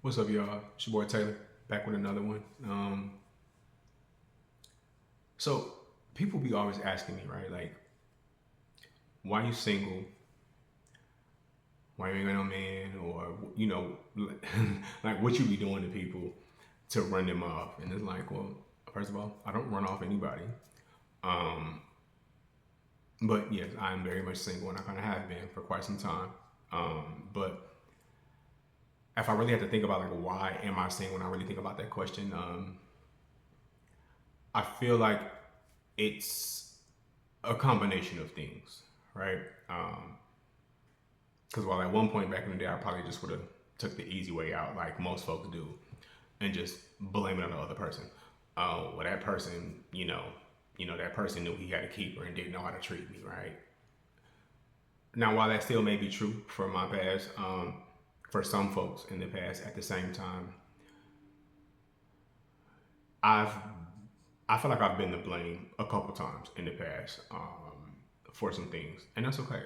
What's up, y'all? It's your boy Taylor, back with another one. So people be always asking me, right? Like, why you single? Why you ain't got no man? Or like what you be doing to people to run them off? And it's like, well, first of all, I don't run off anybody. Um, but yes, I'm very much single, and I kind of have been for quite some time. But if I really had to think about like why am I single, when I really think about that question, I feel like it's a combination of things, right? Because while at one point back in the day, I probably just would have took the easy way out, like most folks do, and just blame it on the other person. Oh, well, that person, that person knew he had a keeper and didn't know how to treat me, right? Now, while that still may be true for my past, for some folks in the past, at the same time, I've I feel like I've been to blame a couple times in the past for some things, and that's okay.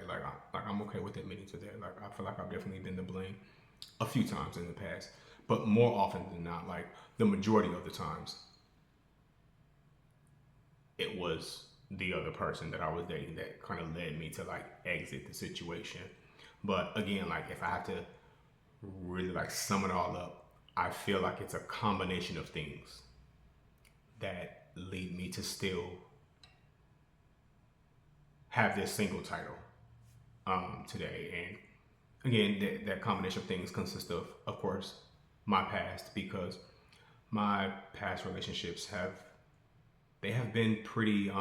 I'm okay with admitting to that. Like I feel like I've definitely been to blame a few times in the past, but more often than not, like the majority of the times, it was the other person that I was dating that kind of led me to like exit the situation. But again, like if I have to really like sum it all up, I feel like it's a combination of things that lead me to still have this single title today. And again, that combination of things consists of course, my past because my past relationships have been pretty.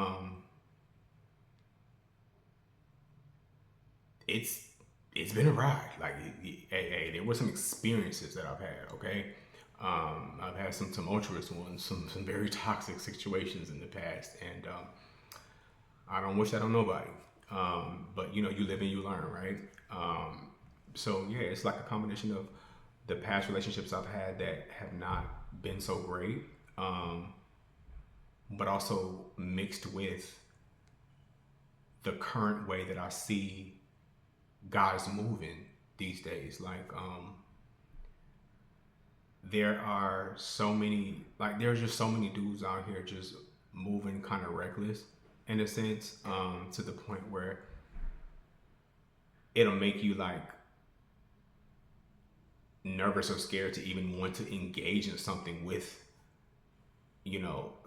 It's it's been a ride. Like, hey, there were some experiences that I've had. Okay, I've had some tumultuous ones, some very toxic situations in the past, and I don't wish that on nobody. But you live and you learn, right? So yeah, it's like a combination of the past relationships I've had that have not been so great, um, but also mixed with the current way that I see guys moving these days. Like, there are so many, like, there's just so many dudes out here just moving kind of reckless in a sense, to the point where it'll make you like nervous or scared to even want to engage in something with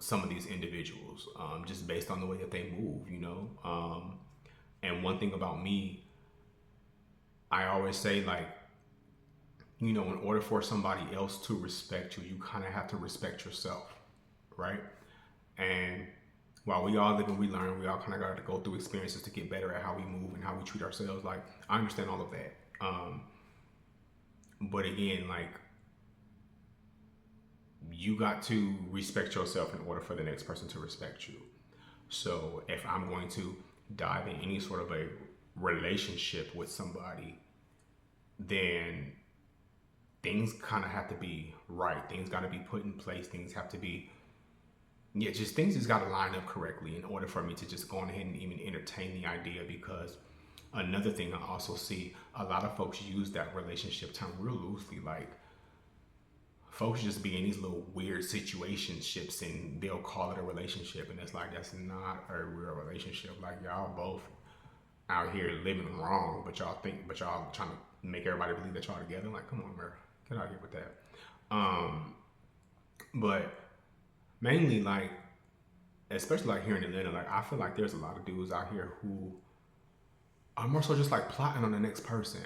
some of these individuals, just based on the way that they move. And one thing about me, I always say, like, in order for somebody else to respect you, you kind of have to respect yourself, right? And while we all live and we learn, we all kind of got to go through experiences to get better at how we move and how we treat ourselves. Like, I understand all of that. But again, like, you got to respect yourself in order for the next person to respect you. So if I'm going to dive in any sort of a relationship with somebody, then things kind of have to be right. Things got to be put in place. Things have to be, yeah, just things just got to line up correctly in order for me to just go on ahead and even entertain the idea. Because another thing I also see, a lot of folks use that relationship term real loosely. Like, folks just be in these little weird situationships and they'll call it a relationship, and it's like that's not a real relationship. Like, y'all both out here living wrong, but y'all trying to make everybody believe that y'all together. Like, come on, bro, get out here with that. Um, but mainly, like, especially like here in Atlanta, like I feel like there's a lot of dudes out here who are more so just like plotting on the next person,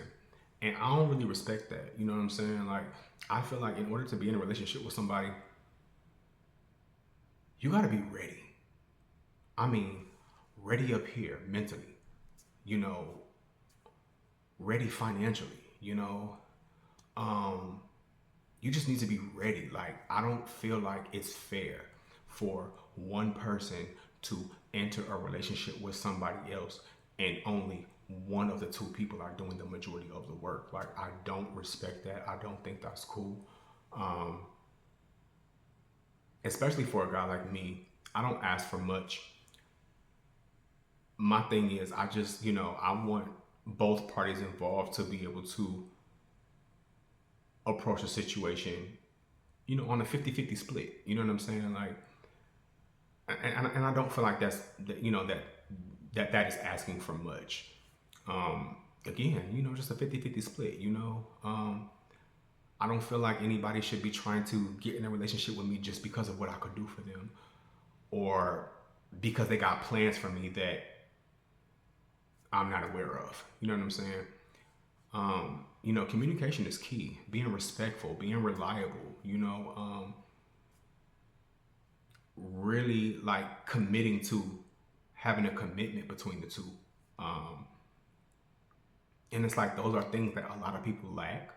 and I don't really respect that. You know what I'm saying? Like, I feel like in order to be in a relationship with somebody, you got to be ready. I mean, ready up here mentally, you know, ready financially, um, you just need to be ready. Like, I don't feel like it's fair for one person to enter a relationship with somebody else and only one of the two people are doing the majority of the work. Like, I don't respect that. I don't think that's cool. Um, Especially for a guy like me, I don't ask for much. My thing is, I just, I want both parties involved to be able to approach a situation, you know, on a 50-50 split. You know what I'm saying? Like, and I don't feel like you know, that is asking for much. Again, you know, just a 50-50 split, you know. I don't feel like anybody should be trying to get in a relationship with me just because of what I could do for them, or because they got plans for me that I'm not aware of. You know what I'm saying? You know, communication is key. Being respectful, being reliable, you know, really like committing to having a commitment between the two. And it's like those are things that a lot of people lack.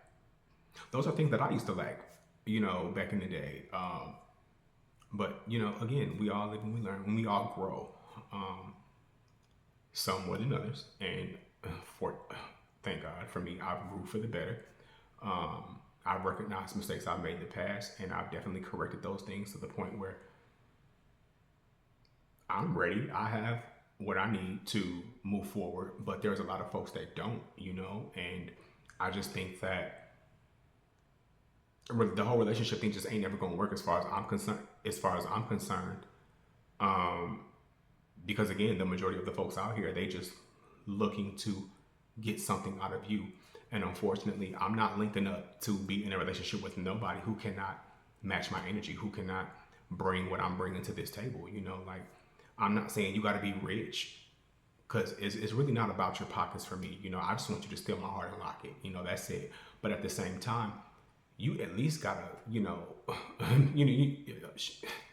Those are things that I used to lack, you know, back in the day. But, you know, again, we all live and we learn, and we all grow. Some more than others. And thank God for me, I've grew for the better. I've recognized mistakes I've made in the past, and I've definitely corrected those things to the point where I'm ready. I have what I need to move forward, but there's a lot of folks that don't, you know, and I just think that the whole relationship thing just ain't never gonna work as far as I'm concerned. Because again, the majority of the folks out here, they just looking to get something out of you. And unfortunately, I'm not linking up to be in a relationship with nobody who cannot match my energy, who cannot bring what I'm bringing to this table. You know, like, I'm not saying you got to be rich, because it's really not about your pockets for me. You know, I just want you to steal my heart and lock it. You know, that's it. But at the same time, you at least gotta, you know,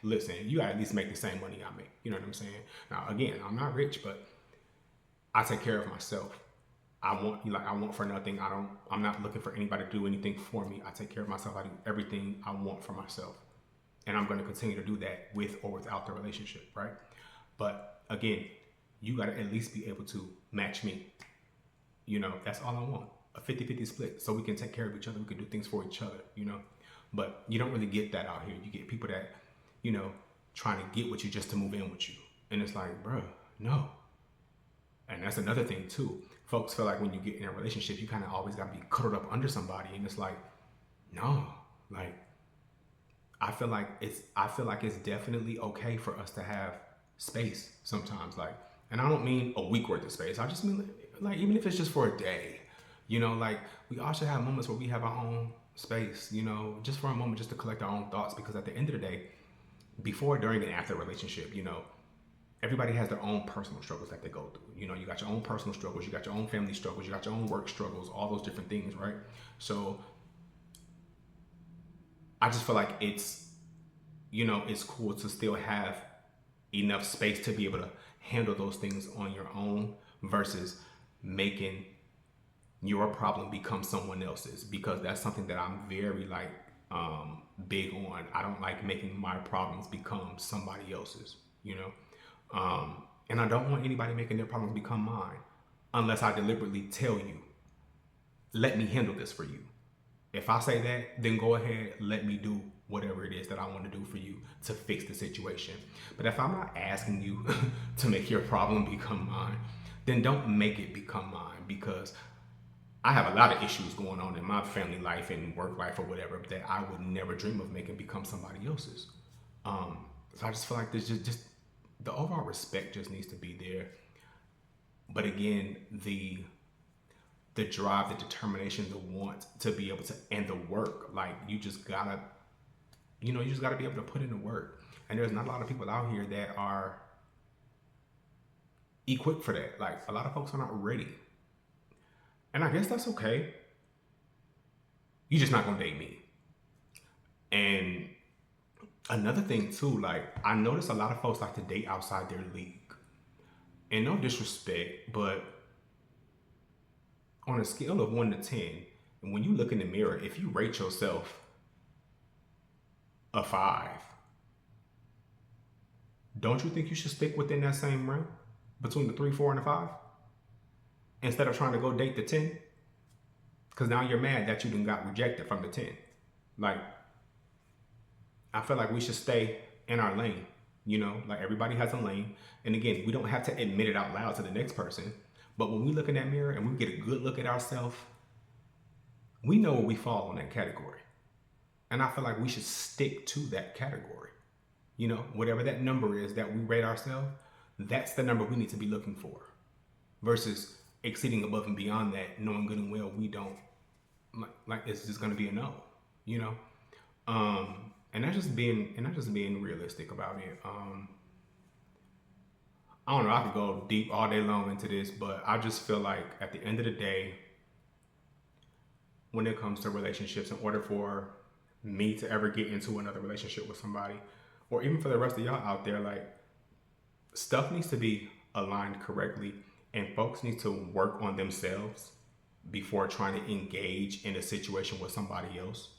listen, you gotta at least make the same money I make. You know what I'm saying? Now, again, I'm not rich, but I take care of myself. I want for nothing. I'm not looking for anybody to do anything for me. I take care of myself. I do everything I want for myself. And I'm going to continue to do that with or without the relationship, right? But again, you got to at least be able to match me. You know, that's all I want. A 50-50 split, so we can take care of each other. We can do things for each other, you know. But you don't really get that out here. You get people that, you know, trying to get with you just to move in with you. And it's like, bro, no. And that's another thing too. Folks feel like when you get in a relationship, you kind of always got to be cuddled up under somebody. And it's like, no, like, I feel like it's definitely okay for us to have space sometimes. Like, and I don't mean a week worth of space. I just mean like even if it's just for a day, you know, like we all should have moments where we have our own space, you know, just for a moment, just to collect our own thoughts. Because at the end of the day, before, during, and after a relationship, you know, everybody has their own personal struggles that they go through. You know, you got your own personal struggles, you got your own family struggles, you got your own work struggles, all those different things, right? So I just feel like it's, you know, it's cool to still have enough space to be able to handle those things on your own versus making your problem become someone else's, because that's something that I'm very like big on. I don't like making my problems become somebody else's, you know. And I don't want anybody making their problems become mine unless I deliberately tell you, let me handle this for you. If I say that, then go ahead, let me do whatever it is that I want to do for you to fix the situation. But if I'm not asking you to make your problem become mine, then don't make it become mine, because I have a lot of issues going on in my family life and work life or whatever that I would never dream of making become somebody else's. So I just feel like there's just the overall respect just needs to be there. But again, the drive, the determination, the want to be able to, and the work, like you just gotta be able to put in the work. And there's not a lot of people out here that are equipped for that. Like, a lot of folks are not ready. And I guess that's okay. You're just not gonna date me. And another thing too, like, I notice a lot of folks like to date outside their league. And no disrespect, but on a scale of 1 to 10, and when you look in the mirror, if you rate yourself a 5, don't you think you should stick within that same rank between the 3, 4, and the 5? Instead of trying to go date the 10? Because now you're mad that you done got rejected from the 10. Like, I feel like we should stay in our lane. You know, like, everybody has a lane. And again, we don't have to admit it out loud to the next person. But when we look in that mirror and we get a good look at ourselves, we know where we fall in that category. And I feel like we should stick to that category. You know, whatever that number is that we rate ourselves, that's the number we need to be looking for. Versus exceeding above and beyond that, knowing good and well we don't, like it's just gonna be a no, you know? And that's just being realistic about it. I don't know, I could go deep all day long into this, but I just feel like at the end of the day, when it comes to relationships, in order for me to ever get into another relationship with somebody, or even for the rest of y'all out there, like, stuff needs to be aligned correctly, and folks need to work on themselves before trying to engage in a situation with somebody else,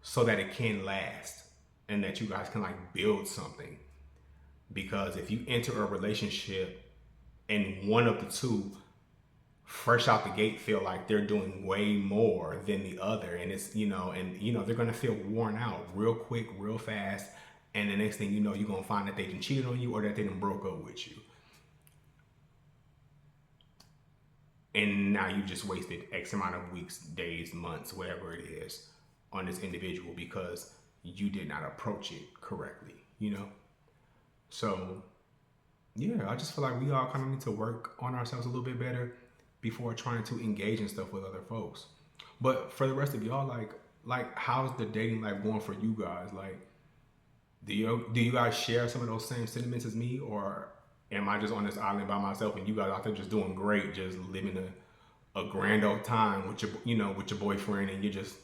so that it can last and that you guys can like build something. Because if you enter a relationship and one of the two fresh out the gate feel like they're doing way more than the other, and it's, you know, they're gonna feel worn out real quick, real fast, and the next thing you know, you're gonna find that they done cheated on you or that they done broke up with you. And now you just wasted X amount of weeks, days, months, whatever it is, on this individual because you did not approach it correctly, you know? So, yeah, I just feel like we all kind of need to work on ourselves a little bit better before trying to engage in stuff with other folks. But for the rest of y'all, like how's the dating life going for you guys? Like, do you guys share some of those same sentiments as me, or am I just on this island by myself and you guys out there just doing great, just living a grand old time with your boyfriend, and you're just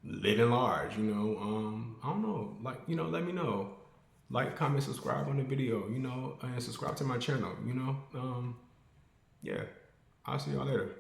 living large, you know? I don't know, like, you know, let me know. Like, comment, subscribe on the video, you know, and subscribe to my channel, you know? Yeah, I'll see y'all later.